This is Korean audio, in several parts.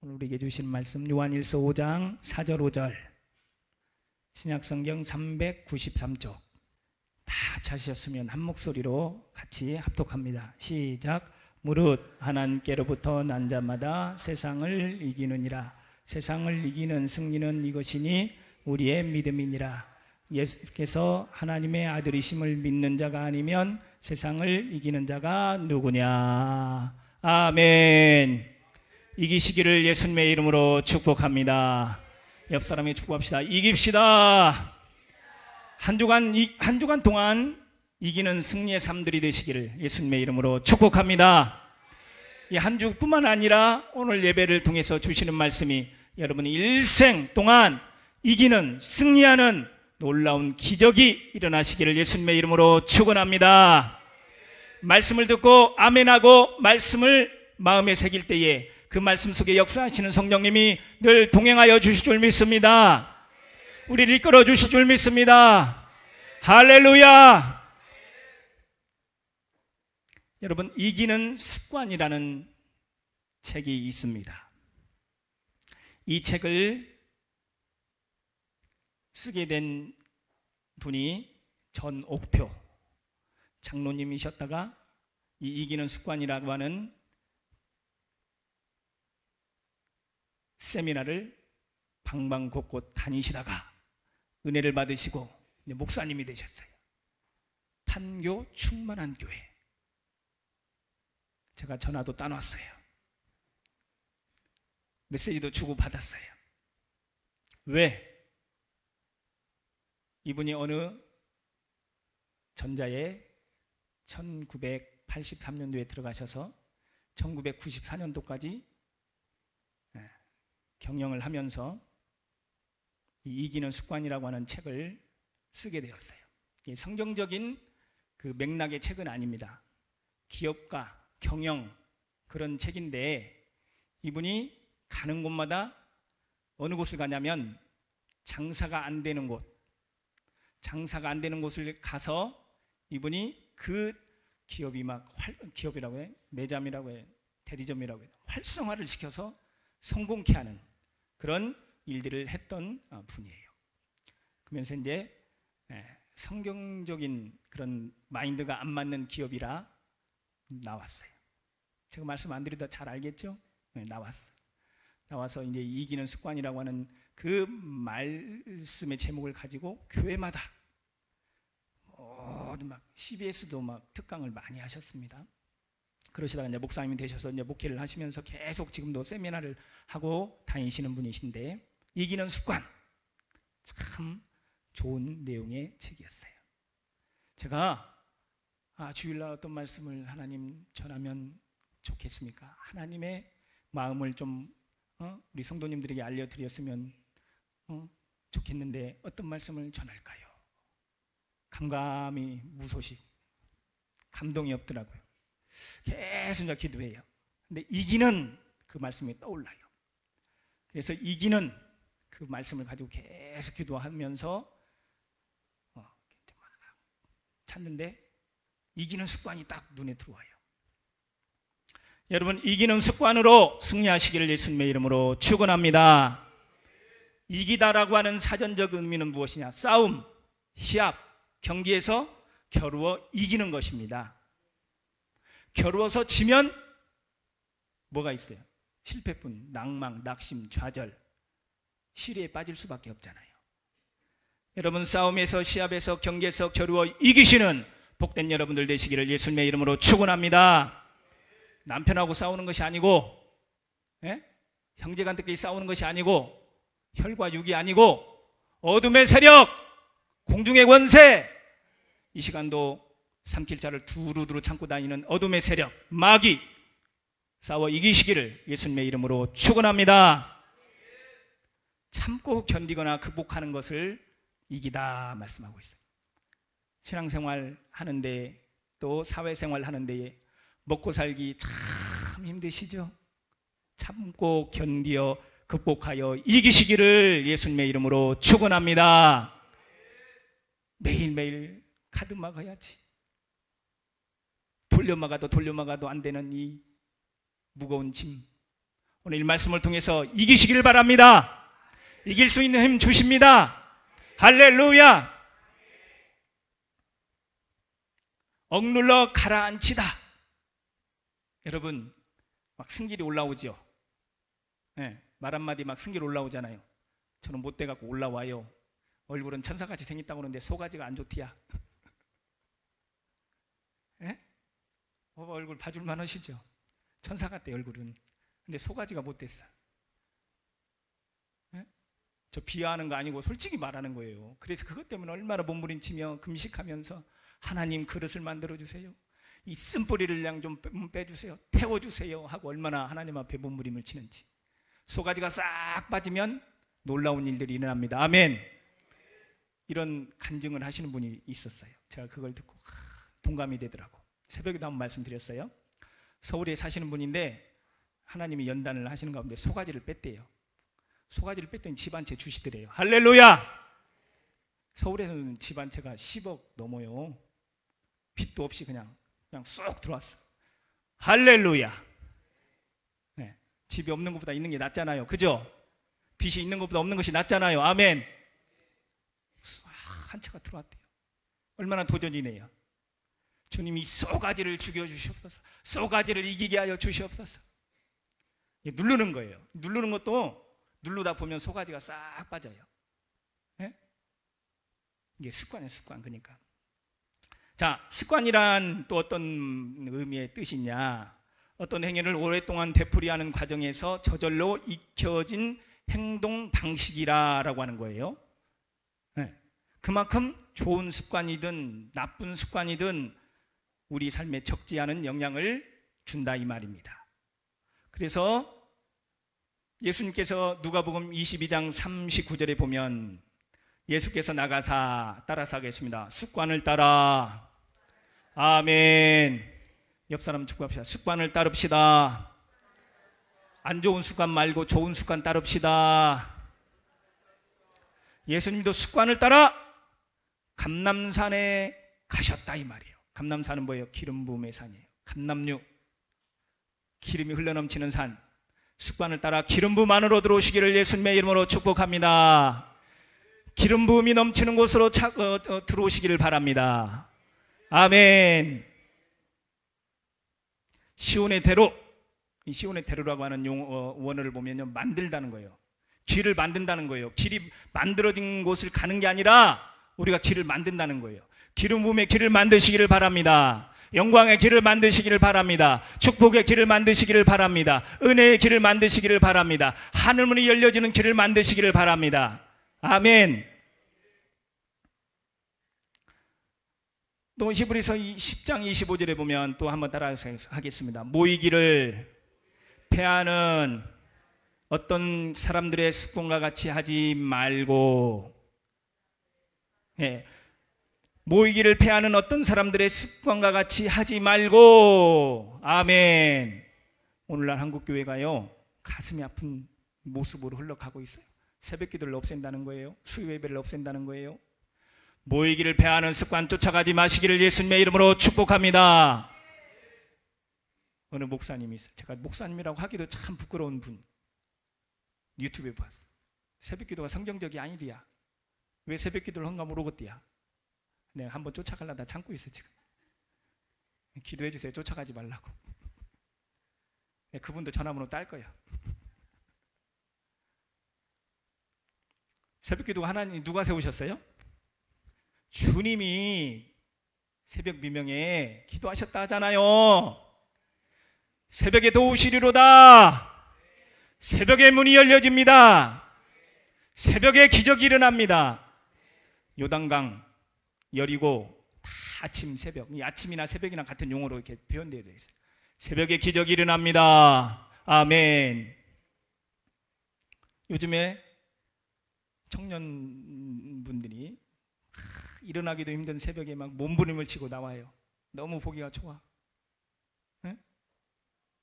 오늘 우리에게 주신 말씀 요한일서 5장 4절 5절 신약성경 393쪽 다 찾으셨으면 한 목소리로 같이 합독합니다. 시작. 무릇 하나님께로부터 난 자마다 세상을 이기느니라. 세상을 이기는 승리는 이것이니 우리의 믿음이니라. 예수께서 하나님의 아들이심을 믿는 자가 아니면 세상을 이기는 자가 누구냐. 아멘. 이기시기를 예수님의 이름으로 축복합니다. 옆 사람에게 축복합시다. 이깁시다. 한 주간 동안 이기는 승리의 삶들이 되시기를 예수님의 이름으로 축복합니다. 이 한 주뿐만 아니라 오늘 예배를 통해서 주시는 말씀이 여러분의 일생 동안 이기는 승리하는 놀라운 기적이 일어나시기를 예수님의 이름으로 축원합니다. 말씀을 듣고 아멘하고 말씀을 마음에 새길 때에 그 말씀 속에 역사하시는 성령님이 늘 동행하여 주실 줄 믿습니다. 우리를 이끌어 주실 줄 믿습니다. 할렐루야. 여러분, 이기는 습관이라는 책이 있습니다. 이 책을 쓰게 된 분이 전옥표 장로님이셨다가 이 이기는 습관이라고 하는 세미나를 방방곳곳 다니시다가 은혜를 받으시고 이제 목사님이 되셨어요. 판교 충만한 교회. 제가 전화도 따놨어요. 메시지도 주고받았어요. 왜? 이분이 어느 전자에 1983년도에 들어가셔서 1994년도까지 경영을 하면서 이 이기는 습관이라고 하는 책을 쓰게 되었어요. 성경적인 그 맥락의 책은 아닙니다. 기업가, 경영 그런 책인데 이분이 가는 곳마다 어느 곳을 가냐면 장사가 안 되는 곳을 가서 이분이 그 기업이 막 기업이라고 해, 매점이라고 해, 대리점이라고 해, 활성화를 시켜서 성공케 하는 그런 일들을 했던 분이에요. 그러면서 이제 성경적인 그런 마인드가 안 맞는 기업이라 나왔어요. 제가 말씀 안 드리다 잘 알겠죠? 나와서 이제 이기는 습관이라고 하는 그 말씀의 제목을 가지고 교회마다 막 CBS도 막 특강을 많이 하셨습니다. 그러시다가 이제 목사님이 되셔서 이제 목회를 하시면서 계속 지금도 세미나를 하고 다니시는 분이신데 이기는 습관 참 좋은 내용의 책이었어요. 제가 주일날 어떤 말씀을 하나님 전하면 좋겠습니까? 하나님의 마음을 좀 우리 성도님들에게 알려드렸으면 좋겠는데 어떤 말씀을 전할까요? 감감이 무소식, 감동이 없더라고요. 계속 이제 기도해요. 근데 이기는 그 말씀이 떠올라요. 그래서 이기는 그 말씀을 가지고 계속 기도하면서 찾는데 이기는 습관이 딱 눈에 들어와요. 여러분, 이기는 습관으로 승리하시기를 예수님의 이름으로 축원합니다. 이기다라고 하는 사전적 의미는 무엇이냐? 싸움, 시합, 경기에서 겨루어 이기는 것입니다. 겨루어서 지면 뭐가 있어요? 실패뿐, 낭망, 낙심, 좌절, 시리에 빠질 수밖에 없잖아요. 여러분, 싸움에서, 시합에서, 경기에서 겨루어 이기시는 복된 여러분들 되시기를 예수님의 이름으로 축원합니다. 남편하고 싸우는 것이 아니고, 형제간들끼리 싸우는 것이 아니고, 혈과 육이 아니고, 어둠의 세력, 공중의 권세, 이 시간도 삼킬 자를 두루두루 참고 다니는 어둠의 세력, 마귀 싸워 이기시기를 예수님의 이름으로 축원합니다. 참고 견디거나 극복하는 것을 이기다 말씀하고 있어요. 신앙생활 하는데 또 사회생활 하는데 먹고 살기 참 힘드시죠? 참고 견디어 극복하여 이기시기를 예수님의 이름으로 축원합니다. 매일매일 카드 막아야지. 돌려막아도 안 되는 이 무거운 짐 오늘 이 말씀을 통해서 이기시길 바랍니다. 이길 수 있는 힘 주십니다. 할렐루야. 억눌러 가라앉히다. 여러분 막 승질이 올라오죠. 네, 말 한마디 막 승질 올라오잖아요. 저는 못돼 갖고 올라와요. 얼굴은 천사같이 생겼다고 그러는데 소가지가 안 좋디야. 네? 얼굴 봐줄만 하시죠? 천사 같대 얼굴은. 근데 소가지가 못됐어. 네? 저 비하하는 거 아니고 솔직히 말하는 거예요. 그래서 그것 때문에 얼마나 몸부림치며 금식하면서 하나님 그릇을 만들어주세요, 이 쓴뿌리를 그냥 좀 빼주세요, 태워주세요 하고 얼마나 하나님 앞에 몸부림을 치는지. 소가지가 싹 빠지면 놀라운 일들이 일어납니다. 아멘. 이런 간증을 하시는 분이 있었어요. 제가 그걸 듣고 동감이 되더라고. 새벽에도 한번 말씀드렸어요. 서울에 사시는 분인데 하나님이 연단을 하시는 가운데 소가지를 뺐대요. 소가지를 뺐더니 집 한 채 주시더래요. 할렐루야. 서울에는 집 한 채가 10억 넘어요. 빚도 없이 그냥 쏙 들어왔어. 할렐루야. 네. 집이 없는 것보다 있는 게 낫잖아요. 그죠? 빚이 있는 것보다 없는 것이 낫잖아요. 아멘. 한 채가 들어왔대요. 얼마나 도전이네요. 주님이 쏘가지를 죽여주시옵소서. 쏘가지를 이기게 하여 주시옵소서. 누르는 거예요. 누르는 것도 누르다 보면 소가지가 싹 빠져요. 네? 이게 습관이에요, 습관. 그러니까 자, 습관이란 또 어떤 의미의 뜻이 있냐. 어떤 행위를 오랫동안 되풀이하는 과정에서 저절로 익혀진 행동 방식이라고 하는 거예요. 네. 그만큼 좋은 습관이든 나쁜 습관이든 우리 삶에 적지 않은 영향을 준다 이 말입니다. 그래서 예수님께서 누가복음 22장 39절에 보면 예수께서 나가사 따라서 하겠습니다. 습관을 따라. 아멘. 옆 사람 축복합시다. 습관을 따릅시다. 안 좋은 습관 말고 좋은 습관 따릅시다. 예수님도 습관을 따라 감람산에 가셨다 이 말이에요. 감람산은 뭐예요? 기름 부음의 산이에요. 감람류, 기름이 흘러넘치는 산. 습관을 따라 기름 부음 안으로 들어오시기를 예수님의 이름으로 축복합니다. 기름 부음이 넘치는 곳으로 들어오시기를 바랍니다. 아멘. 시온의 대로, 이 시온의 대로라고 하는 원어를 보면요, 만들다는 거예요. 길을 만든다는 거예요. 길이 만들어진 곳을 가는 게 아니라 우리가 길을 만든다는 거예요. 기름 부음의 길을 만드시기를 바랍니다. 영광의 길을 만드시기를 바랍니다. 축복의 길을 만드시기를 바랍니다. 은혜의 길을 만드시기를 바랍니다. 하늘문이 열려지는 길을 만드시기를 바랍니다. 아멘. 또 히브리서 10장 25절에 보면 또 한번 따라서 하겠습니다. 모이기를 패하는 어떤 사람들의 습관과 같이 하지 말고, 예, 모이기를 패하는 어떤 사람들의 습관과 같이 하지 말고. 아멘. 오늘날 한국교회가요, 가슴이 아픈 모습으로 흘러가고 있어요. 새벽기도를 없앤다는 거예요. 수요예배를 없앤다는 거예요. 모이기를 패하는 습관 쫓아가지 마시기를 예수님의 이름으로 축복합니다. 어느 목사님이 있어요. 제가 목사님이라고 하기도 참 부끄러운 분, 유튜브에 봤어. 새벽기도가 성경적이 아니디야. 왜 새벽기도를 한가 모르겠디야. 내가 한번 쫓아가려다 참고 있어 지금. 기도해 주세요. 쫓아가지 말라고. 그분도 전화번호 딸 거야. 새벽기도가 하나님 누가 세우셨어요? 주님이 새벽 미명에 기도하셨다 하잖아요. 새벽에 도우시리로다. 새벽에 문이 열려집니다. 새벽에 기적이 일어납니다. 요단강, 여리고 다 아침, 새벽. 이 아침이나 새벽이나 같은 용어로 이렇게 표현되어 있어요. 새벽에 기적이 일어납니다. 아멘. 요즘에 청년분들이 일어나기도 힘든 새벽에 막 몸부림을 치고 나와요. 너무 보기가 좋아. 네?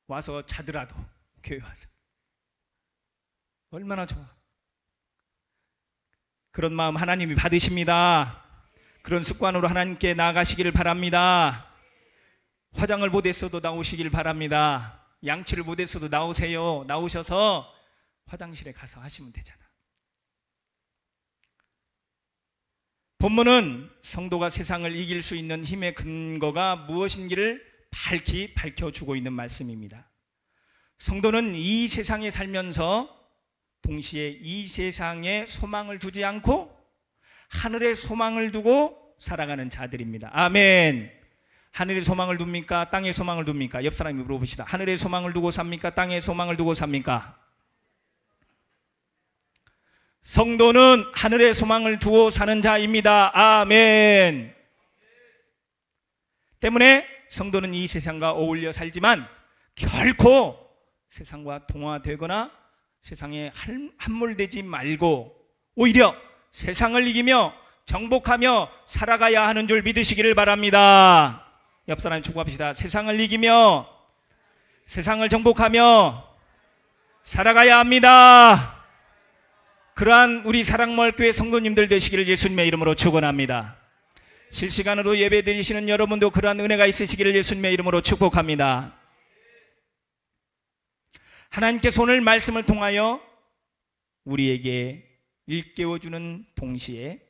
와서 자더라도 교회 와서 얼마나 좋아. 그런 마음 하나님이 받으십니다. 그런 습관으로 하나님께 나아가시기를 바랍니다. 화장을 못했어도 나오시길 바랍니다. 양치를 못했어도 나오세요. 나오셔서 화장실에 가서 하시면 되잖아. 본문은 성도가 세상을 이길 수 있는 힘의 근거가 무엇인지를 밝히 밝혀주고 있는 말씀입니다. 성도는 이 세상에 살면서 동시에 이 세상에 소망을 두지 않고 하늘에 소망을 두고 살아가는 자들입니다. 아멘. 하늘에 소망을 둡니까? 땅에 소망을 둡니까? 옆 사람이 물어봅시다. 하늘에 소망을 두고 삽니까? 땅에 소망을 두고 삽니까? 성도는 하늘에 소망을 두고 사는 자입니다. 아멘. 때문에 성도는 이 세상과 어울려 살지만 결코 세상과 동화되거나 세상에 함몰되지 말고 오히려 세상을 이기며 정복하며 살아가야 하는 줄 믿으시기를 바랍니다. 옆 사람 축복합시다. 세상을 이기며 세상을 정복하며 살아가야 합니다. 그러한 우리 사랑마을교회 성도님들 되시기를 예수님의 이름으로 축원합니다. 실시간으로 예배 드리시는 여러분도 그러한 은혜가 있으시기를 예수님의 이름으로 축복합니다. 하나님께서 오늘 말씀을 통하여 우리에게 일깨워주는 동시에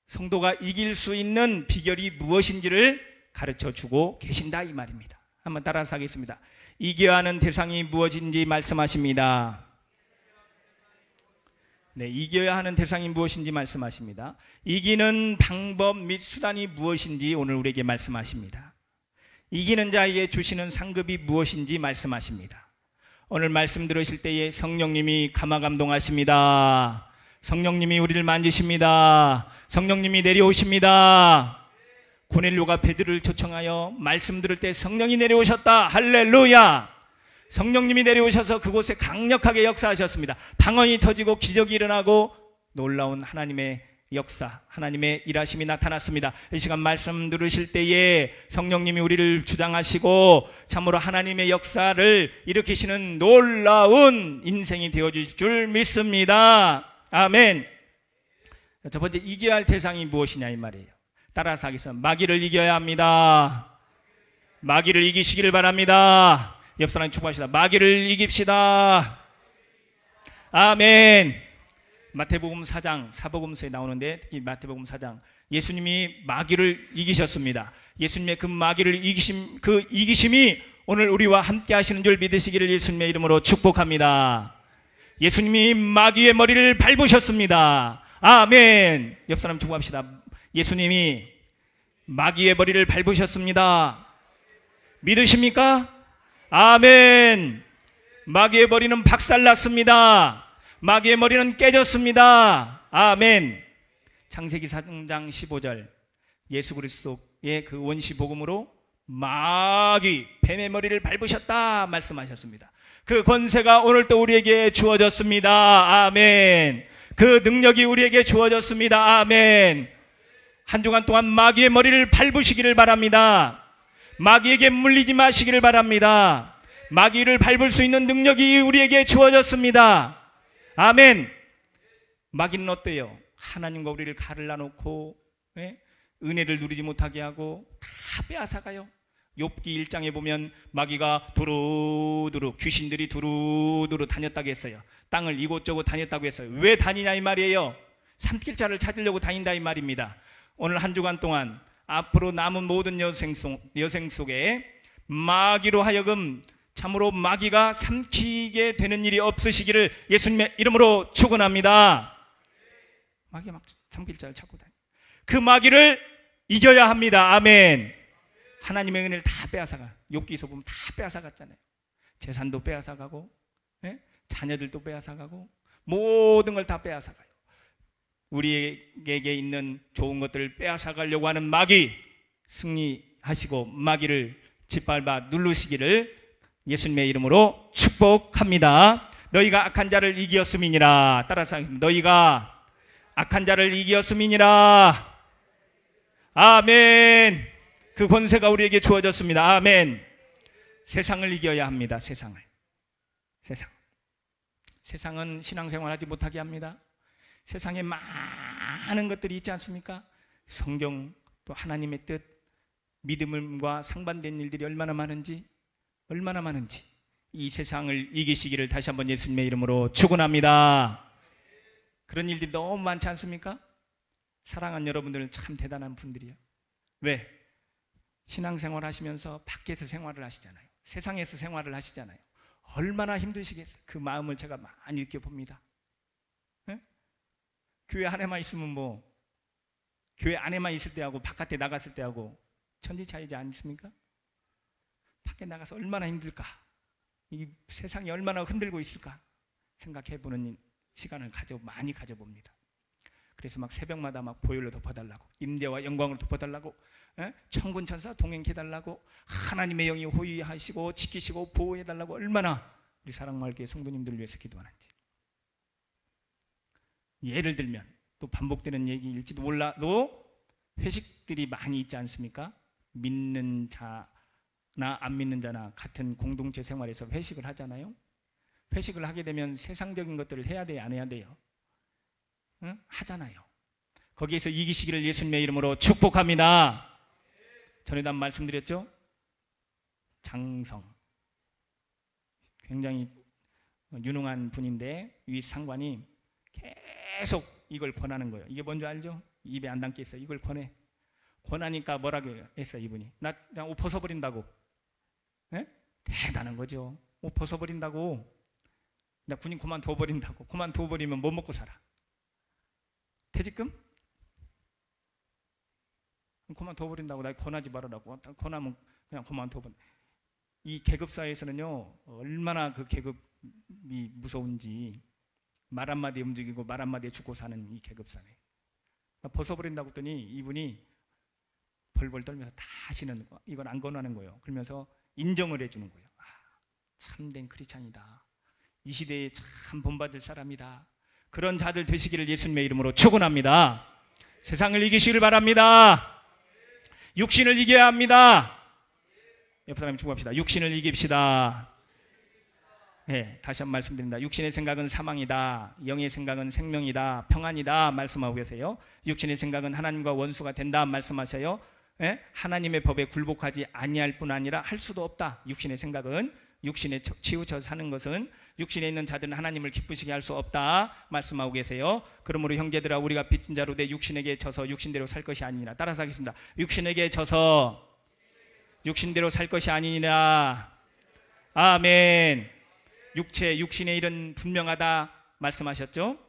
성도가 이길 수 있는 비결이 무엇인지를 가르쳐주고 계신다 이 말입니다. 한번 따라서 하겠습니다. 이겨야 하는 대상이 무엇인지 말씀하십니다. 네, 이겨야 하는 대상이 무엇인지 말씀하십니다. 이기는 방법 및 수단이 무엇인지 오늘 우리에게 말씀하십니다. 이기는 자에게 주시는 상급이 무엇인지 말씀하십니다. 오늘 말씀 들으실 때에 성령님이 감화감동하십니다. 성령님이 우리를 만지십니다. 성령님이 내려오십니다. 고넬료가 베드로를 초청하여 말씀 들을 때 성령이 내려오셨다. 할렐루야. 성령님이 내려오셔서 그곳에 강력하게 역사하셨습니다. 방언이 터지고 기적이 일어나고 놀라운 하나님의 역사, 하나님의 일하심이 나타났습니다. 이 시간 말씀 들으실 때에 성령님이 우리를 주장하시고 참으로 하나님의 역사를 일으키시는 놀라운 인생이 되어질 줄 믿습니다. 아멘. 첫 번째, 이겨야 할 대상이 무엇이냐 이 말이에요. 따라서 하겠습니다. 마귀를 이겨야 합니다. 마귀를 이기시기를 바랍니다. 옆 사람이 축복하시다. 마귀를 이깁시다. 아멘. 마태복음 4장, 사복음서에 나오는데 특히 마태복음 4장, 예수님이 마귀를 이기셨습니다. 예수님의 그 마귀를 이기심, 그 이기심이 오늘 우리와 함께 하시는 줄 믿으시기를 예수님의 이름으로 축복합니다. 예수님이 마귀의 머리를 밟으셨습니다. 아멘. 옆 사람 축복합시다. 예수님이 마귀의 머리를 밟으셨습니다. 믿으십니까? 아멘. 마귀의 머리는 박살났습니다. 마귀의 머리는 깨졌습니다. 아멘. 창세기 3장 15절, 예수 그리스도의 그 원시 복음으로 마귀, 뱀의 머리를 밟으셨다 말씀하셨습니다. 그 권세가 오늘 또 우리에게 주어졌습니다. 아멘. 그 능력이 우리에게 주어졌습니다. 아멘. 한 주간 동안 마귀의 머리를 밟으시기를 바랍니다. 마귀에게 물리지 마시기를 바랍니다. 마귀를 밟을 수 있는 능력이 우리에게 주어졌습니다. 아멘. 마귀는 어때요? 하나님과 우리를 갈라놓고 은혜를 누리지 못하게 하고 다 빼앗아가요. 욥기 1장에 보면 마귀가 두루두루, 귀신들이 두루두루 다녔다고 했어요. 땅을 이곳저곳 다녔다고 했어요. 왜 다니냐 이 말이에요. 삼킬 자를 찾으려고 다닌다 이 말입니다. 오늘 한 주간 동안 앞으로 남은 모든 여생 속에 마귀로 하여금 참으로 마귀가 삼키게 되는 일이 없으시기를 예수님의 이름으로 축원합니다. 마귀가 막 삼킬 자를 찾고 다니. 그 마귀를 이겨야 합니다. 아멘. 하나님의 은혜를 다 빼앗아가. 욥기서 보면 다 빼앗아갔잖아요. 재산도 빼앗아가고, 자녀들도 빼앗아가고, 모든 걸 다 빼앗아가요. 우리에게 있는 좋은 것들을 빼앗아가려고 하는 마귀, 승리하시고 마귀를 짓밟아 누르시기를 예수님의 이름으로 축복합니다. 너희가 악한 자를 이기었음이니라. 따라서 너희가 악한 자를 이기었음이니라. 아멘. 그 권세가 우리에게 주어졌습니다. 아멘. 세상을 이겨야 합니다. 세상은 신앙생활 하지 못하게 합니다. 세상에 많은 것들이 있지 않습니까? 성경, 또 하나님의 뜻, 믿음과 상반된 일들이 얼마나 많은지 이 세상을 이기시기를 다시 한번 예수님의 이름으로 축원합니다. 그런 일들이 너무 많지 않습니까? 사랑하는 여러분들 참 대단한 분들이에요. 왜? 신앙생활 하시면서 밖에서 생활을 하시잖아요. 세상에서 생활을 하시잖아요. 얼마나 힘드시겠어요. 그 마음을 제가 많이 느껴봅니다. 네? 교회 안에만 있으면 뭐 교회 안에만 있을 때하고 바깥에 나갔을 때하고 천지 차이지 않습니까? 밖에 나가서 얼마나 힘들까, 이 세상이 얼마나 흔들고 있을까 생각해보는 시간을 많이 가져봅니다. 그래서 막 새벽마다 막 보혈로 덮어달라고, 임재와 영광으로 덮어달라고, 천군 천사 동행해 달라고, 하나님의 영이 호위하시고 지키시고 보호해 달라고 얼마나 우리 사랑마을교회 성도님들을 위해서 기도하는지. 예를 들면 또 반복되는 얘기일지도 몰라도 회식들이 많이 있지 않습니까? 믿는 자나 안 믿는 자나 같은 공동체 생활에서 회식을 하잖아요. 회식을 하게 되면 세상적인 것들을 해야 돼요, 안 해야 돼요? 응? 하잖아요. 거기에서 이기시기를 예수님의 이름으로 축복합니다. 전에도 한번 말씀드렸죠? 장성, 굉장히 유능한 분인데 위 상관이 계속 이걸 권하는 거예요. 이게 뭔지 알죠? 입에 안 담겨 있어요. 이걸 권하니까 뭐라고 했어요, 이분이? 나 옷 벗어버린다고. 네? 대단한 거죠. 옷 벗어버린다고. 나 군인 그만둬버린다고. 그만둬버리면 못 먹고 살아. 퇴직금? 그만둬버린다고. 나 권하지 말아라고. 권하면 그냥 그만둬버려. 이 계급사회에서는요, 얼마나 그 계급이 무서운지, 말 한마디에 움직이고 말 한마디에 죽고 사는 이 계급사회. 벗어버린다고 했더니 이분이 벌벌 떨면서 다 하시는 거, 이건 안 권하는 거예요. 그러면서 인정을 해주는 거예요. 아, 참된 크리스찬이다. 이 시대에 참 본받을 사람이다. 그런 자들 되시기를 예수님의 이름으로 축원합니다. 세상을 이기시기를 바랍니다. 육신을 이겨야 합니다. 옆 사람이 축복합시다. 육신을 이깁시다. 네, 다시 한번 말씀드립니다. 육신의 생각은 사망이다. 영의 생각은 생명이다. 평안이다. 말씀하고 계세요. 육신의 생각은 하나님과 원수가 된다. 말씀하셔요. 네? 하나님의 법에 굴복하지 아니할 뿐 아니라 할 수도 없다. 육신의 생각은, 육신에 치우쳐 사는 것은, 육신에 있는 자들은 하나님을 기쁘시게 할 수 없다. 말씀하고 계세요. 그러므로 형제들아, 우리가 빚진 자로 돼 육신에게 져서 육신대로 살 것이 아니니라. 따라서 하겠습니다. 육신에게 져서 육신대로 살 것이 아니니라. 아멘. 육신의 일은 분명하다 말씀하셨죠?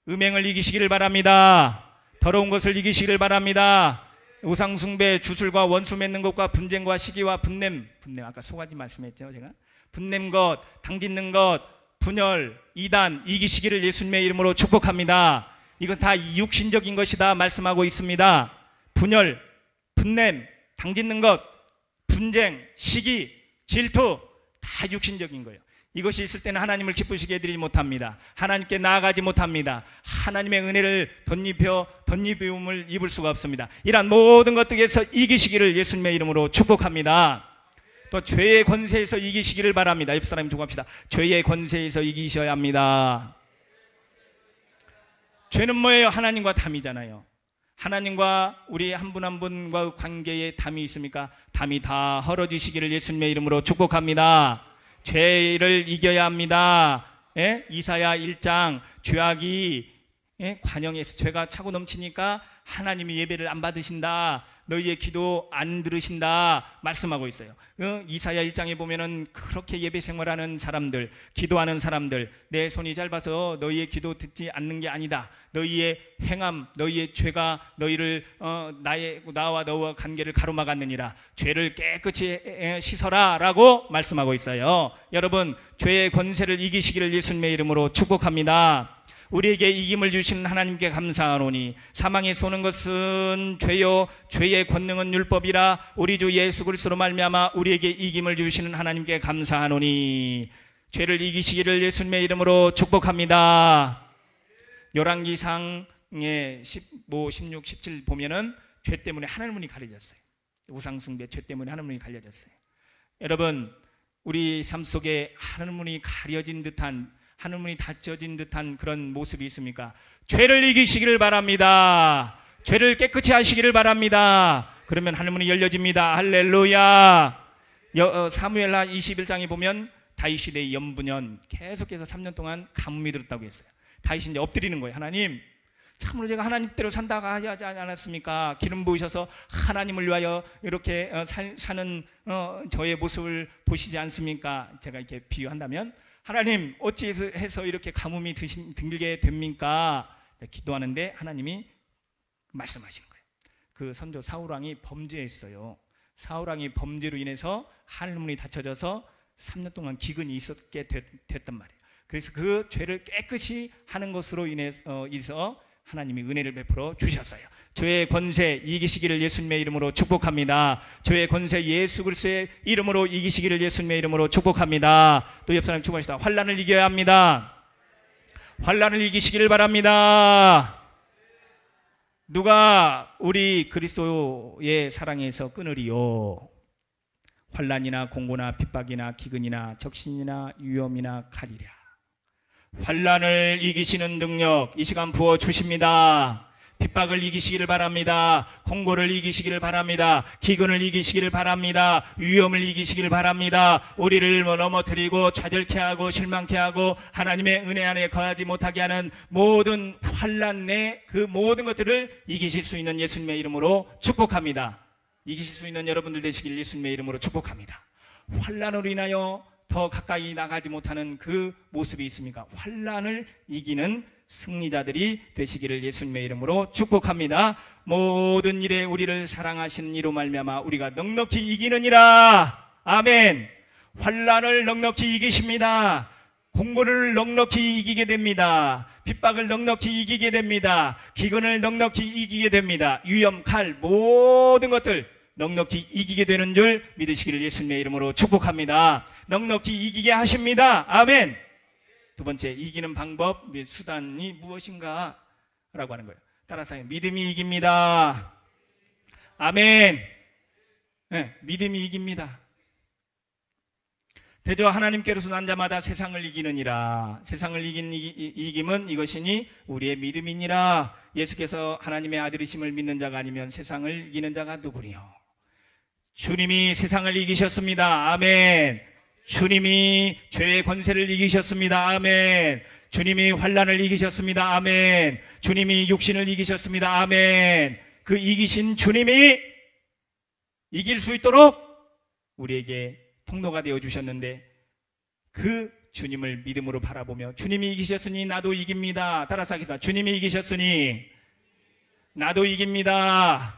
음행을 이기시기를 바랍니다. 더러운 것을 이기시기를 바랍니다. 우상숭배, 주술과 원수 맺는 것과 분쟁과 시기와 분냄 아까 소가지 말씀했죠, 제가. 분냄 것, 당짓는 것, 분열, 이단 이기시기를 예수님의 이름으로 축복합니다. 이건 다 육신적인 것이다 말씀하고 있습니다. 분열, 분냄, 당짓는 것, 분쟁, 시기, 질투 다 육신적인 거예요. 이것이 있을 때는 하나님을 기쁘시게 해드리지 못합니다. 하나님께 나아가지 못합니다. 하나님의 은혜를 덧입음을 입을 수가 없습니다. 이러한 모든 것들에서 이기시기를 예수님의 이름으로 축복합니다. 또 죄의 권세에서 이기시기를 바랍니다. 옆 사람이 축복합시다. 죄의 권세에서 이기셔야 합니다. 죄는 뭐예요? 하나님과 담이잖아요. 하나님과 우리 한 분 한 분과 관계에 담이 있습니까? 담이 다 헐어지시기를 예수님의 이름으로 축복합니다. 죄를 이겨야 합니다. 예? 이사야 1장 죄악이 관영에서 죄가 차고 넘치니까 하나님이 예배를 안 받으신다. 너희의 기도 안 들으신다 말씀하고 있어요. 이사야 1장에 보면은 그렇게 예배 생활하는 사람들, 기도하는 사람들, 내 손이 짧아서 너희의 기도 듣지 않는 게 아니다. 너희의 행함, 너희의 죄가 너희를 나와 너와 관계를 가로막았느니라. 죄를 깨끗이 씻어라 라고 말씀하고 있어요. 여러분, 죄의 권세를 이기시기를 예수님의 이름으로 축복합니다. 우리에게 이김을 주시는 하나님께 감사하노니 사망에 쏘는 것은 죄요 죄의 권능은 율법이라. 우리 주 예수 그리스도로 말미암아 우리에게 이김을 주시는 하나님께 감사하노니 죄를 이기시기를 예수님의 이름으로 축복합니다. 열왕기상의 15, 16, 17 보면은 죄 때문에 하늘문이 가려졌어요. 우상숭배 죄 때문에 하늘문이 가려졌어요. 여러분, 우리 삶 속에 하늘문이 가려진 듯한, 하늘문이 닫혀진 듯한 그런 모습이 있습니까? 죄를 이기시기를 바랍니다. 죄를 깨끗이 하시기를 바랍니다. 그러면 하늘문이 열려집니다. 할렐루야. 사무엘하 21장에 보면 다윗 시대의 연분연 계속해서 3년 동안 가뭄이 들었다고 했어요. 다윗이 이제 엎드리는 거예요. 하나님, 참으로 제가 하나님대로 산다고 하지 않았습니까? 기름 부으셔서 하나님을 위하여 이렇게 사는 저의 모습을 보시지 않습니까? 제가 이렇게 비유한다면, 하나님 어찌해서 이렇게 가뭄이 들게 됩니까? 기도하는데 하나님이 말씀하시는 거예요. 그 선조 사울왕이 범죄했어요. 사울왕이 범죄로 인해서 하늘문이 닫혀져서 3년 동안 기근이 있었게 됐단 말이에요. 그래서 그 죄를 깨끗이 하는 것으로 인해서 하나님이 은혜를 베풀어 주셨어요. 죄의 권세 이기시기를 예수님의 이름으로 축복합니다. 죄의 권세 예수 그리스도의 이름으로 이기시기를 예수님의 이름으로 축복합니다. 또 옆 사람 축복하시다. 환난을 이겨야 합니다. 환난을 이기시기를 바랍니다. 누가 우리 그리스도의 사랑에서 끊으리요? 환난이나 공고나 핍박이나 기근이나 적신이나 위험이나 가리랴. 환난을 이기시는 능력 이 시간 부어 주십니다. 핍박을 이기시기를 바랍니다. 공고를 이기시기를 바랍니다. 기근을 이기시기를 바랍니다. 위험을 이기시기를 바랍니다. 우리를 넘어뜨리고 좌절케 하고 실망케 하고 하나님의 은혜 안에 거하지 못하게 하는 모든 환난 내 그 모든 것들을 이기실 수 있는 예수님의 이름으로 축복합니다. 이기실 수 있는 여러분들 되시길 예수님의 이름으로 축복합니다. 환난으로 인하여 더 가까이 나가지 못하는 그 모습이 있습니까? 환난을 이기는 승리자들이 되시기를 예수님의 이름으로 축복합니다. 모든 일에 우리를 사랑하시는 이로 말미암아 우리가 넉넉히 이기느니라. 아멘. 환난을 넉넉히 이기십니다. 공고를 넉넉히 이기게 됩니다. 핍박을 넉넉히 이기게 됩니다. 기근을 넉넉히 이기게 됩니다. 위험, 칼, 모든 것들 넉넉히 이기게 되는 줄 믿으시기를 예수님의 이름으로 축복합니다. 넉넉히 이기게 하십니다. 아멘. 두 번째, 이기는 방법, 수단이 무엇인가? 라고 하는 거예요. 따라서 믿음이 이깁니다. 아멘. 네, 믿음이 이깁니다. 대저 하나님께로서 난 자마다 세상을 이기느니라. 세상을 이김은 이것이니 우리의 믿음이니라. 예수께서 하나님의 아들이심을 믿는 자가 아니면 세상을 이기는 자가 누구리요? 주님이 세상을 이기셨습니다. 아멘. 주님이 죄의 권세를 이기셨습니다. 아멘. 주님이 환난을 이기셨습니다. 아멘. 주님이 육신을 이기셨습니다. 아멘. 그 이기신 주님이 이길 수 있도록 우리에게 통로가 되어 주셨는데 그 주님을 믿음으로 바라보며 주님이 이기셨으니 나도 이깁니다. 따라서 하겠습니다. 주님이 이기셨으니 나도 이깁니다.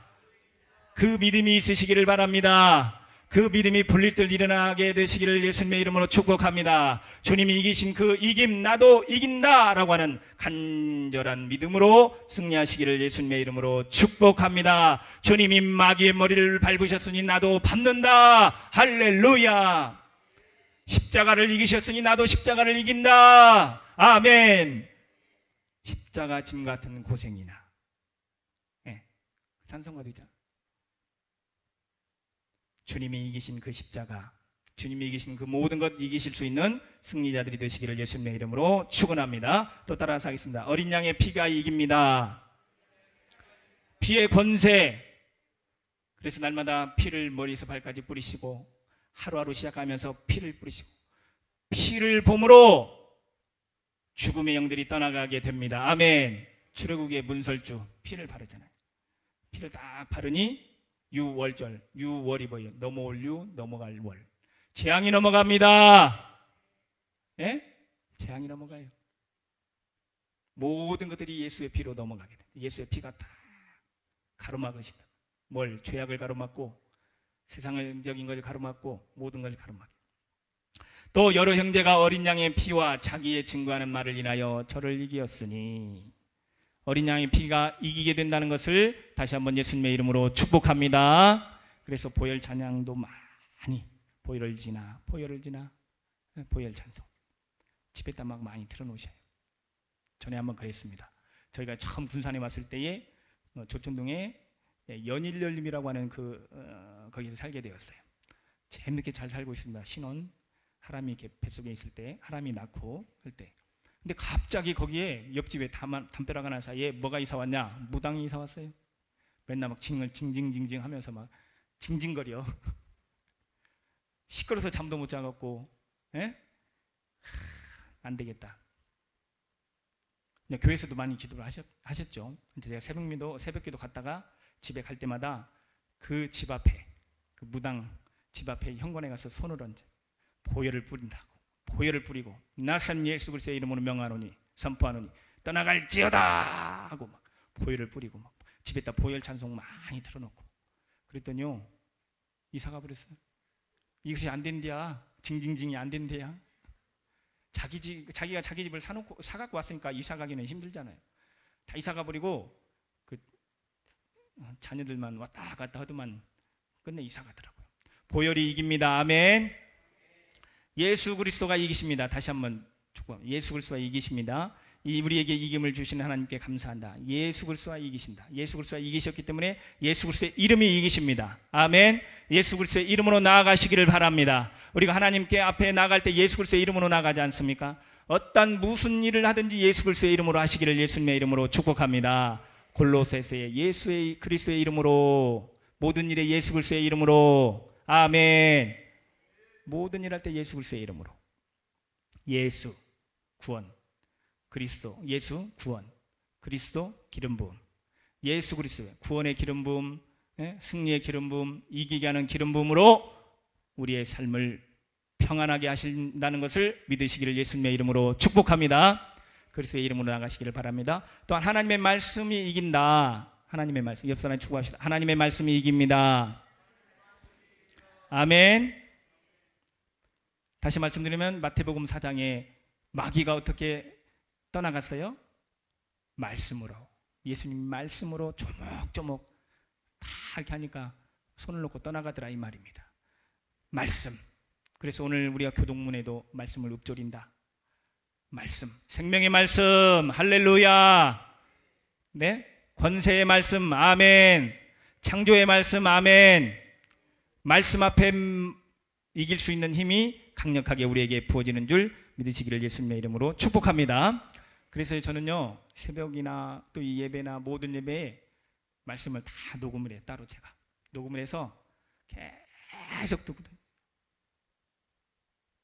그 믿음이 있으시기를 바랍니다. 그 믿음이 불릴 듯 일어나게 되시기를 예수님의 이름으로 축복합니다. 주님이 이기신 그 이김 나도 이긴다 라고 하는 간절한 믿음으로 승리하시기를 예수님의 이름으로 축복합니다. 주님이 마귀의 머리를 밟으셨으니 나도 밟는다. 할렐루야. 십자가를 이기셨으니 나도 십자가를 이긴다. 아멘. 십자가 짐 같은 고생이나 찬송가도 있잖아. 주님이 이기신 그 십자가, 주님이 이기신 그 모든 것 이기실 수 있는 승리자들이 되시기를 예수님의 이름으로 축원합니다. 또 따라서 하겠습니다. 어린 양의 피가 이깁니다. 피의 권세. 그래서 날마다 피를 머리에서 발까지 뿌리시고 하루하루 시작하면서 피를 뿌리시고 피를 봄으로 죽음의 영들이 떠나가게 됩니다. 아멘. 출애굽의 문설주 피를 바르잖아요. 피를 딱 바르니 유월절, 유월이 뭐예요? 넘어올 유, 넘어갈 월. 재앙이 넘어갑니다. 예? 재앙이 넘어가요. 모든 것들이 예수의 피로 넘어가게 됩니다. 예수의 피가 다 가로막으신다. 뭘? 죄악을 가로막고 세상적인 것을 가로막고 모든 걸 가로막게. 또 여러 형제가 어린 양의 피와 자기의 증거하는 말을 인하여 저를 이기었으니 어린 양의 피가 이기게 된다는 것을 다시 한번 예수님의 이름으로 축복합니다. 그래서 보혈 찬양도 많이 보혈을 지나 보혈 찬송 집에다 막 많이 틀어놓으셔요. 전에 한번 그랬습니다. 저희가 처음 군산에 왔을 때에 조촌동에 연일열림이라고 하는 거기서 살게 되었어요. 재밌게 잘 살고 있습니다. 신혼 하람이 이렇게 뱃속에 있을 때 하람이 낳고 할 때. 근데 갑자기 거기에 옆집에 담벼락 하나 사이에 뭐가 이사 왔냐? 무당이 이사 왔어요. 맨날 막 징징징징 하면서 막 징징거려. 시끄러워서 잠도 못 자갖고, 예? 안 되겠다. 교회에서도 많이 기도를 하셨죠. 제가 새벽기도 갔다가 집에 갈 때마다 그 집 앞에, 그 무당 집 앞에 현관에 가서 손을 얹어 보혈을 뿌린다고. 보혈을 뿌리고 나선 예수 그리스도의 이름으로 명하노니 선포하노니 떠나갈지어다 하고 막 보혈을 뿌리고 막 집에다 보혈 찬송 많이 틀어놓고 그랬더니요 이사가 버렸어요. 이것이 안 된대야. 징징징이 안 된대야. 자기가 자기 집을 사갖고 왔으니까 이사 가기는 힘들잖아요. 다 이사 가버리고 그 자녀들만 왔다 갔다 하더만 끝내 이사 가더라고요. 보혈이 이깁니다. 아멘. 예수 그리스도가 이기십니다. 다시 한번 축복합니다. 예수 그리스도가 이기십니다. 우리에게 이김을 주시는 하나님께 감사한다. 예수 그리스도가 이기신다. 예수 그리스도가 이기셨기 때문에 예수 그리스도의 이름이 이기십니다. 아멘. 예수 그리스도의 이름으로 나아가시기를 바랍니다. 우리가 하나님께 앞에 나갈 때 예수 그리스도의 이름으로 나가지 않습니까? 무슨 일을 하든지 예수 그리스도의 이름으로 하시기를 예수님의 이름으로 축복합니다. 골로새서의 예수의 그리스도의 이름으로, 모든 일에 예수 그리스도의 이름으로. 아멘. 모든 일 할 때 예수 그리스도의 이름으로. 예수 구원, 그리스도 예수 구원, 그리스도 기름 부음. 예수 그리스도 구원의 기름 부음, 승리의 기름 부음, 이기게 하는 기름 부음으로 우리의 삶을 평안하게 하신다는 것을 믿으시기를 예수님의 이름으로 축복합니다. 그리스도의 이름으로 나가시기를 바랍니다. 또한 하나님의 말씀이 이긴다. 하나님의 말씀, 옆 사람이 축복합시다. 하나님의 말씀이 이깁니다. 아멘. 다시 말씀드리면 마태복음 4장에 마귀가 어떻게 떠나갔어요? 말씀으로. 예수님 말씀으로 조목조목 다 이렇게 하니까 손을 놓고 떠나가더라 이 말입니다. 말씀. 그래서 오늘 우리가 교동문에도 말씀을 읊조린다. 말씀, 생명의 말씀, 할렐루야. 네, 권세의 말씀, 아멘. 창조의 말씀, 아멘. 말씀 앞에 이길 수 있는 힘이 강력하게 우리에게 부어지는 줄 믿으시기를 예수님의 이름으로 축복합니다. 그래서 저는요 새벽이나 또 이 예배나 모든 예배에 말씀을 다 녹음을 해요. 따로 제가 녹음을 해서 계속 듣거든요.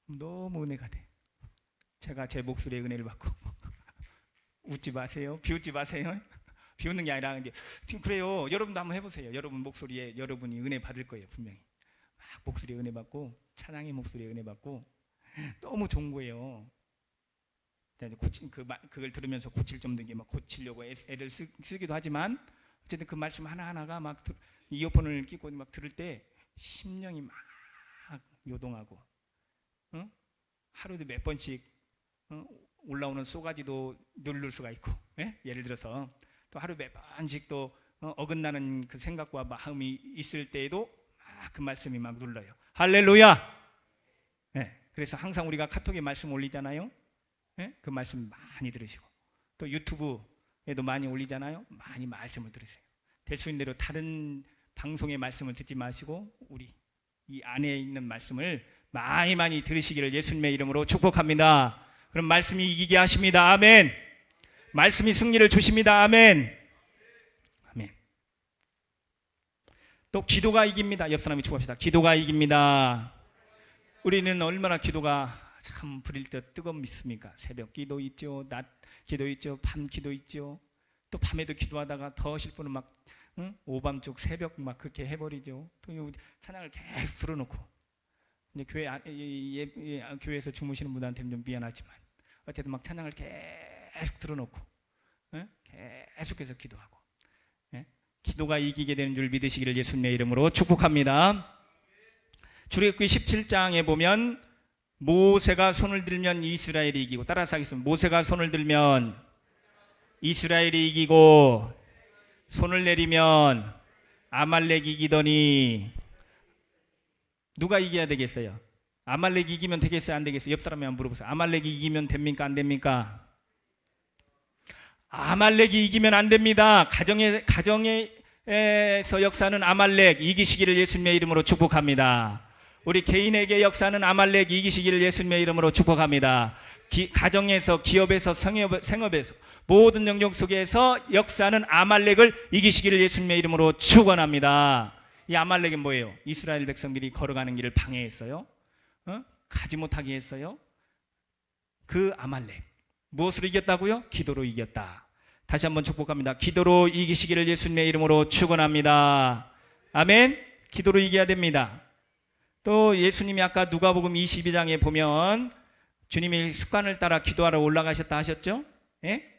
너무 은혜가 돼. 제가 제 목소리에 은혜를 받고 웃지 마세요. 비웃지 마세요. 비웃는 게 아니라 이제 지금 그래요. 여러분도 한번 해보세요. 여러분 목소리에 여러분이 은혜 받을 거예요. 분명히 막 목소리에 은혜 받고 찬양의 목소리에 은혜 받고 너무 좋은 거예요. 그걸 들으면서 고칠 점도 이게 막 고치려고 애를 쓰기도 하지만 어쨌든 그 말씀 하나하나가 막 이어폰을 끼고 막 들을 때 심령이 막 요동하고 하루에 몇 번씩 올라오는 쏘가지도 누를 수가 있고 예를 들어서 또 하루에 몇 번씩 또 어긋나는 그 생각과 마음이 있을 때에도 막 그 말씀이 막 눌러요. 할렐루야. 그래서 항상 우리가 카톡에 말씀 올리잖아요. 그 말씀 많이 들으시고 또 유튜브에도 많이 올리잖아요. 많이 말씀을 들으세요. 될 수 있는 대로 다른 방송의 말씀을 듣지 마시고 우리 이 안에 있는 말씀을 많이 들으시기를 예수님의 이름으로 축복합니다. 그럼 말씀이 이기게 하십니다. 아멘. 말씀이 승리를 주십니다. 아멘. 아멘. 또 기도가 이깁니다. 옆 사람이 축복합시다. 기도가 이깁니다. 우리는 얼마나 기도가 참 불일 듯 뜨겁습니까? 새벽 기도 있죠, 낮 기도 있죠, 밤 기도 있죠. 또 밤에도 기도하다가 더 하실 분은 막 오밤중 새벽 막 그렇게 해버리죠. 또 찬양을 계속 들어놓고 근데 교회에서 주무시는 분들한테는 좀 미안하지만 어쨌든 막 찬양을 계속 들어놓고 계속해서 기도하고 기도가 이기게 되는 줄 믿으시기를 예수님의 이름으로 축복합니다. 출애굽기 17장에 보면 모세가 손을 들면 이스라엘이 이기고, 따라서 하겠습니다. 모세가 손을 들면 이스라엘이 이기고 손을 내리면 아말렉이 이기더니 누가 이겨야 되겠어요? 아말렉이 이기면 되겠어요? 안 되겠어요? 옆 사람이 한번 물어보세요. 아말렉이 이기면 됩니까? 안 됩니까? 아말렉이 이기면 안 됩니다. 가정에서 역사는 아말렉 이기시기를 예수님의 이름으로 축복합니다. 우리 개인에게 역사는 아말렉 이기시기를 예수님의 이름으로 축복합니다. 가정에서, 기업에서, 생업에서 모든 영역 속에서 역사는 아말렉을 이기시기를 예수님의 이름으로 축원합니다. 이 아말렉은 뭐예요? 이스라엘 백성들이 걸어가는 길을 방해했어요. 가지 못하게 했어요. 그 아말렉 무엇으로 이겼다고요? 기도로 이겼다. 다시 한번 축복합니다. 기도로 이기시기를 예수님의 이름으로 축원합니다. 아멘. 기도로 이겨야 됩니다. 또 예수님이 아까 누가복음 22장에 보면 주님이 습관을 따라 기도하러 올라가셨다 하셨죠? 예?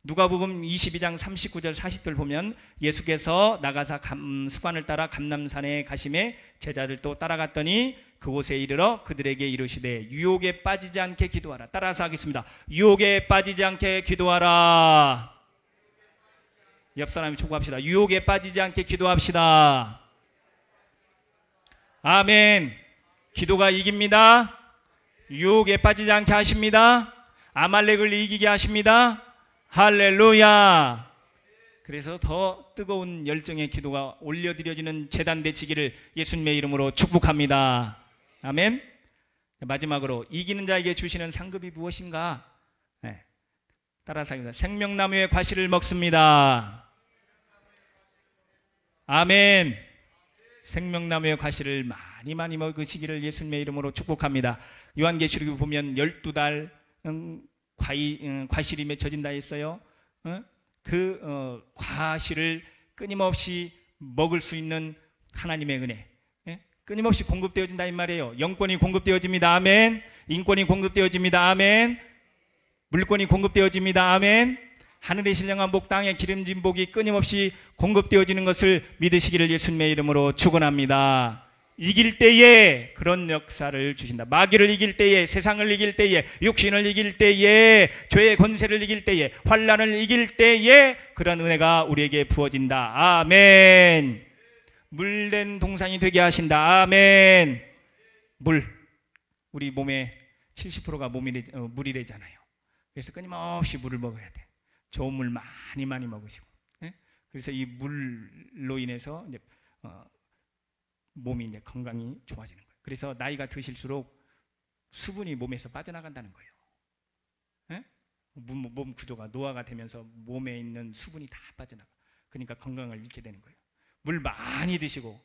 누가복음 22장 39절 40절 보면 예수께서 나가사 습관을 따라 감람산에 가심에 제자들도 따라갔더니 그곳에 이르러 그들에게 이르시되 유혹에 빠지지 않게 기도하라. 따라서 하겠습니다. 유혹에 빠지지 않게 기도하라. 옆 사람이 축복합시다. 유혹에 빠지지 않게 기도합시다. 아멘. 기도가 이깁니다. 유혹에 빠지지 않게 하십니다. 아말렉을 이기게 하십니다. 할렐루야. 그래서 더 뜨거운 열정의 기도가 올려드려지는 제단 되시기를 예수님의 이름으로 축복합니다. 아멘. 마지막으로 이기는 자에게 주시는 상급이 무엇인가? 네. 따라서 하겠습니다. 생명나무의 과실을 먹습니다. 아멘. 생명나무의 과실을 많이 먹으시기를 예수님의 이름으로 축복합니다. 요한계시록에 보면 12달 과실이 맺혀진다 했어요. 과실을 끊임없이 먹을 수 있는 하나님의 은혜, 끊임없이 공급되어진다 이 말이에요. 영권이 공급되어집니다. 아멘. 인권이 공급되어집니다. 아멘. 물권이 공급되어집니다. 아멘. 하늘의 신령한 복, 땅의 기름진 복이 끊임없이 공급되어지는 것을 믿으시기를 예수님의 이름으로 축원합니다. 이길 때에 그런 역사를 주신다. 마귀를 이길 때에, 세상을 이길 때에, 육신을 이길 때에, 죄의 권세를 이길 때에, 환난을 이길 때에 그런 은혜가 우리에게 부어진다. 아멘. 물된 동산이 되게 하신다. 아멘. 우리 몸의 70%가 물이래잖아요. 그래서 끊임없이 물을 먹어야 돼. 좋은 물 많이 먹으시고. 그래서 이 물로 인해서 이제 몸이 이제 건강이 좋아지는 거예요. 그래서 나이가 드실수록 수분이 몸에서 빠져나간다는 거예요. 몸 구조가 노화가 되면서 몸에 있는 수분이 다 빠져나가. 그러니까 건강을 잃게 되는 거예요. 물 많이 드시고,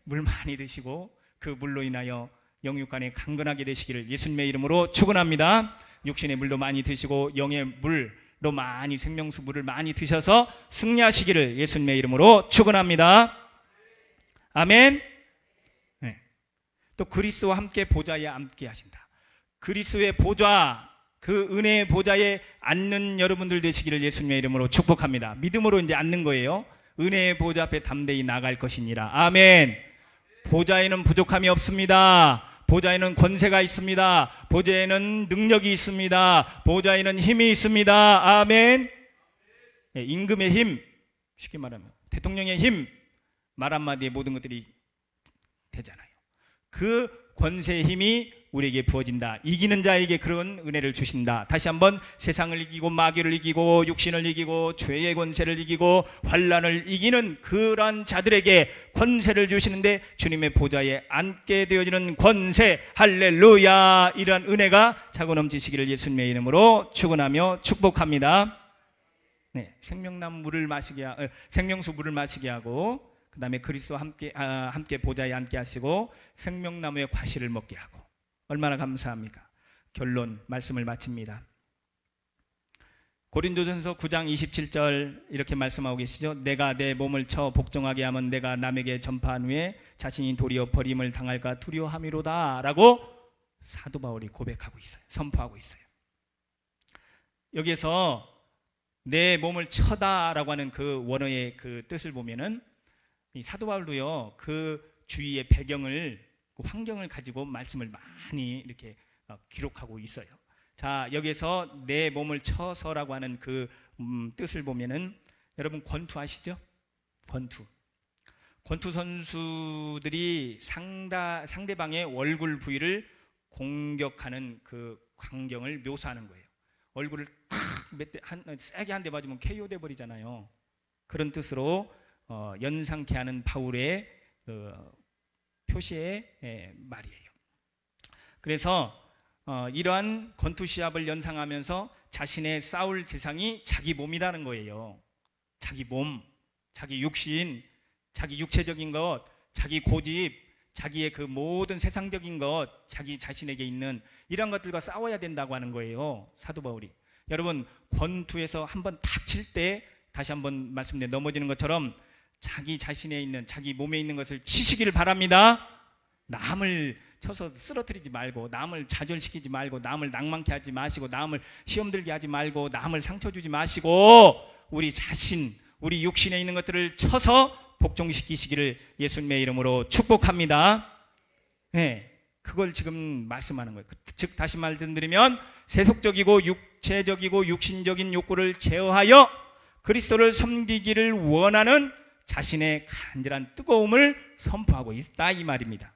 물 많이 드시고 그 물로 인하여 영육간에 강건하게 되시기를 예수님의 이름으로 축원합니다. 육신의 물도 많이 드시고 영의 물로 많이 생명수 물을 많이 드셔서 승리하시기를 예수님의 이름으로 축원합니다. 아멘. 네. 또 그리스도와 함께 보좌에 앉게 하신다. 그리스도의 보좌, 그 은혜의 보좌에 앉는 여러분들 되시기를 예수님의 이름으로 축복합니다. 믿음으로 이제 앉는 거예요. 은혜의 보좌 앞에 담대히 나갈 것이니라. 아멘. 보좌에는 부족함이 없습니다. 보좌에는 권세가 있습니다. 보좌에는 능력이 있습니다. 보좌에는 힘이 있습니다. 아멘. 네, 임금의 힘, 쉽게 말하면 대통령의 힘, 말 한마디에 모든 것들이 되잖아요. 그 권세의 힘이 우리에게 부어진다. 이기는 자에게 그런 은혜를 주신다. 다시 한번 세상을 이기고 마귀를 이기고 육신을 이기고 죄의 권세를 이기고 환난을 이기는 그러한 자들에게 권세를 주시는데 주님의 보좌에 앉게 되어지는 권세, 할렐루야. 이러한 은혜가 차고 넘치시기를 예수님의 이름으로 축원하며 축복합니다. 네, 생명수 물을 마시게 하고 그 다음에 그리스도와 함께 보좌에 앉게 하시고 생명나무의 과실을 먹게 하고. 얼마나 감사합니까? 결론 말씀을 마칩니다. 고린도전서 9장 27절 이렇게 말씀하고 계시죠. 내가 내 몸을 쳐 복종하게 하면 내가 남에게 전파한 후에 자신이 도리어 버림을 당할까 두려워함이로다 라고 사도 바울이 고백하고 있어요. 선포하고 있어요. 여기에서 내 몸을 쳐다 라고 하는 그 원어의 그 뜻을 보면은 이 사도 바울도요 그 주위의 배경을, 그 환경을 가지고 말씀을 많이 이렇게 기록하고 있어요. 자, 여기서 내 몸을 쳐서라고 하는 그 뜻을 보면은 여러분 권투 아시죠? 권투 선수들이 상대방의 얼굴 부위를 공격하는 그 광경을 묘사하는 거예요. 얼굴을 세게 한 대 맞으면 KO 돼 버리잖아요. 그런 뜻으로 연상케 하는 바울의 표시의 말이에요. 그래서 이러한 권투 시합을 연상하면서 자신의 싸울 대상이 자기 몸이라는 거예요. 자기 몸, 자기 육신, 자기 육체적인 것, 자기 고집, 자기의 그 모든 세상적인 것, 자기 자신에게 있는 이런 것들과 싸워야 된다고 하는 거예요, 사도 바울이. 여러분, 권투에서 한번 탁 칠 때 다시 한번 말씀드려 넘어지는 것처럼 자기 자신에 있는, 자기 몸에 있는 것을 치시기를 바랍니다. 남을 쳐서 쓰러뜨리지 말고, 남을 좌절시키지 말고, 남을 낭만케 하지 마시고, 남을 시험 들게 하지 말고, 남을 상처 주지 마시고, 우리 자신, 우리 육신에 있는 것들을 쳐서 복종시키시기를 예수님의 이름으로 축복합니다. 네, 그걸 지금 말씀하는 거예요. 즉 다시 말씀드리면 세속적이고 육체적이고 육신적인 욕구를 제어하여 그리스도를 섬기기를 원하는 자신의 간절한 뜨거움을 선포하고 있다, 이 말입니다.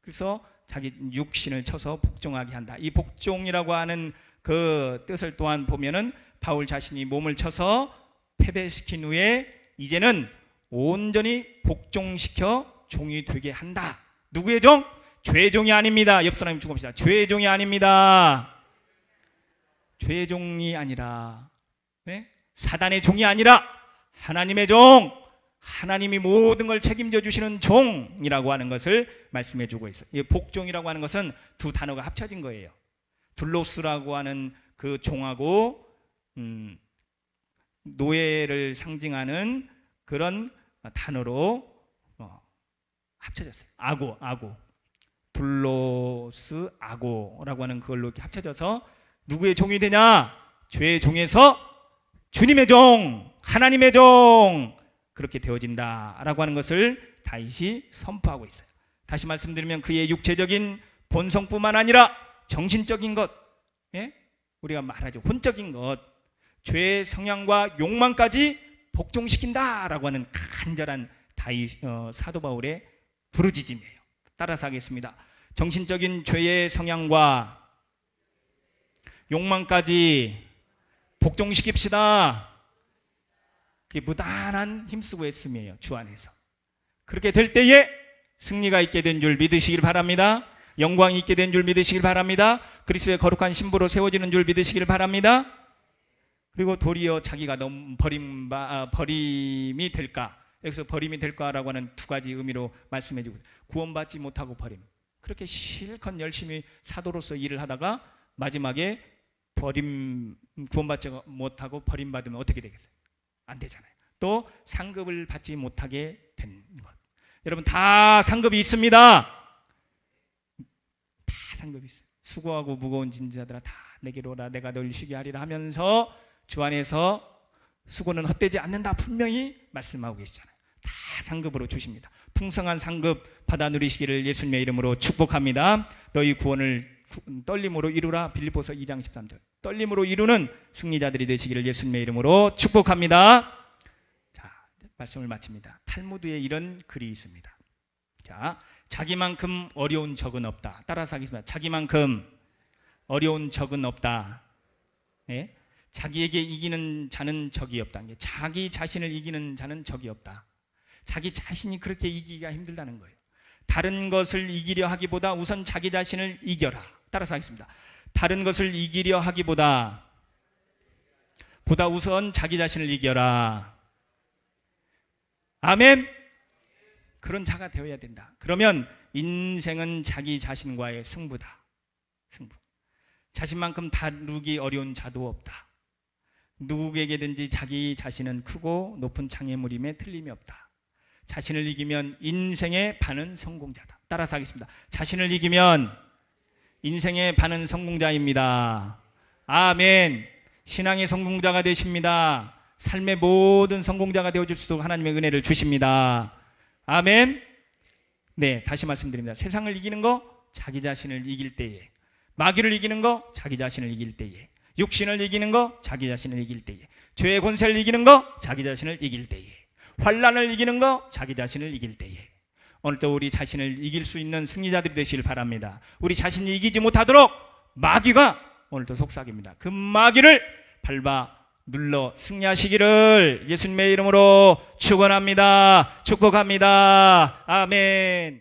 그래서 자기 육신을 쳐서 복종하게 한다. 이 복종이라고 하는 그 뜻을 또한 보면은 바울 자신이 몸을 쳐서 패배시킨 후에 이제는 온전히 복종시켜 종이 되게 한다. 누구의 종? 죄의 종이 아닙니다. 옆 사람이 죽읍시다. 죄의 종이 아닙니다. 죄의 종이 아니라, 네? 사단의 종이 아니라 하나님의 종, 하나님이 모든 걸 책임져 주시는 종이라고 하는 것을 말씀해 주고 있어요. 이 복종이라고 하는 것은 두 단어가 합쳐진 거예요. 둘로스라고 하는 그 종하고 노예를 상징하는 그런 단어로 합쳐졌어요. 아고, 둘로스 아고라고 하는 그걸로 이렇게 합쳐져서 누구의 종이 되냐? 죄의 종에서 주님의 종, 하나님의 종, 그렇게 되어진다라고 하는 것을 다시 선포하고 있어요. 다시 말씀드리면 그의 육체적인 본성뿐만 아니라 정신적인 것, 예? 우리가 말하죠, 혼적인 것, 죄의 성향과 욕망까지 복종시킨다라고 하는 간절한 사도 바울의 부르짖음이에요. 따라서 하겠습니다. 정신적인 죄의 성향과 욕망까지 복종시킵시다. 그게 무단한 힘쓰고 했음이에요, 주 안에서. 그렇게 될 때에 승리가 있게 된 줄 믿으시길 바랍니다. 영광이 있게 된 줄 믿으시길 바랍니다. 그리스도의 거룩한 신부로 세워지는 줄 믿으시길 바랍니다. 그리고 도리어 자기가 너무 버림이 될까, 여기서 버림이 될까라고 하는 두 가지 의미로 말씀해 주고, 구원받지 못하고 버림, 그렇게 실컷 열심히 사도로서 일을 하다가 마지막에 구원받지 못하고 버림받으면 어떻게 되겠어요? 안 되잖아요. 또 상급을 받지 못하게 된 것. 여러분, 다 상급이 있습니다. 다 상급이 있어요. 수고하고 무거운 짐자들아 다 내게로 오라, 내가 널 쉬게 하리라 하면서 주 안에서 수고는 헛되지 않는다 분명히 말씀하고 계시잖아요. 다 상급으로 주십니다. 풍성한 상급 받아 누리시기를 예수님의 이름으로 축복합니다. 너희 구원을 떨림으로 이루라. 빌립보서 2장 13절. 떨림으로 이루는 승리자들이 되시기를 예수님의 이름으로 축복합니다. 자, 말씀을 마칩니다. 탈무드에 이런 글이 있습니다. 자, 자기만큼 어려운 적은 없다. 따라서 하겠습니다. 자기만큼 어려운 적은 없다. 예? 자기에게 이기는 자는 적이 없다. 자기 자신을 이기는 자는 적이 없다. 자기 자신이 그렇게 이기기가 힘들다는 거예요. 다른 것을 이기려 하기보다 우선 자기 자신을 이겨라. 따라서 하겠습니다. 다른 것을 이기려 하기보다 우선 자기 자신을 이겨라. 아멘. 그런 자가 되어야 된다. 그러면 인생은 자기 자신과의 승부다. 승부. 자신만큼 다루기 어려운 자도 없다. 누구에게든지 자기 자신은 크고 높은 장애물임에 틀림이 없다. 자신을 이기면 인생의 반은 성공자다. 따라서 하겠습니다. 자신을 이기면 인생의 반은 성공자입니다. 아멘. 신앙의 성공자가 되십니다. 삶의 모든 성공자가 되어줄 수 있도록 하나님의 은혜를 주십니다. 아멘. 네, 다시 말씀드립니다. 세상을 이기는 거 자기 자신을 이길 때에, 마귀를 이기는 거 자기 자신을 이길 때에, 육신을 이기는 거 자기 자신을 이길 때에, 죄의 권세를 이기는 거 자기 자신을 이길 때에, 환난을 이기는 거 자기 자신을 이길 때에, 오늘도 우리 자신을 이길 수 있는 승리자들이 되시길 바랍니다. 우리 자신이 이기지 못하도록 마귀가 오늘도 속삭입니다. 그 마귀를 밟아 눌러 승리하시기를 예수님의 이름으로 축원합니다. 축복합니다. 아멘.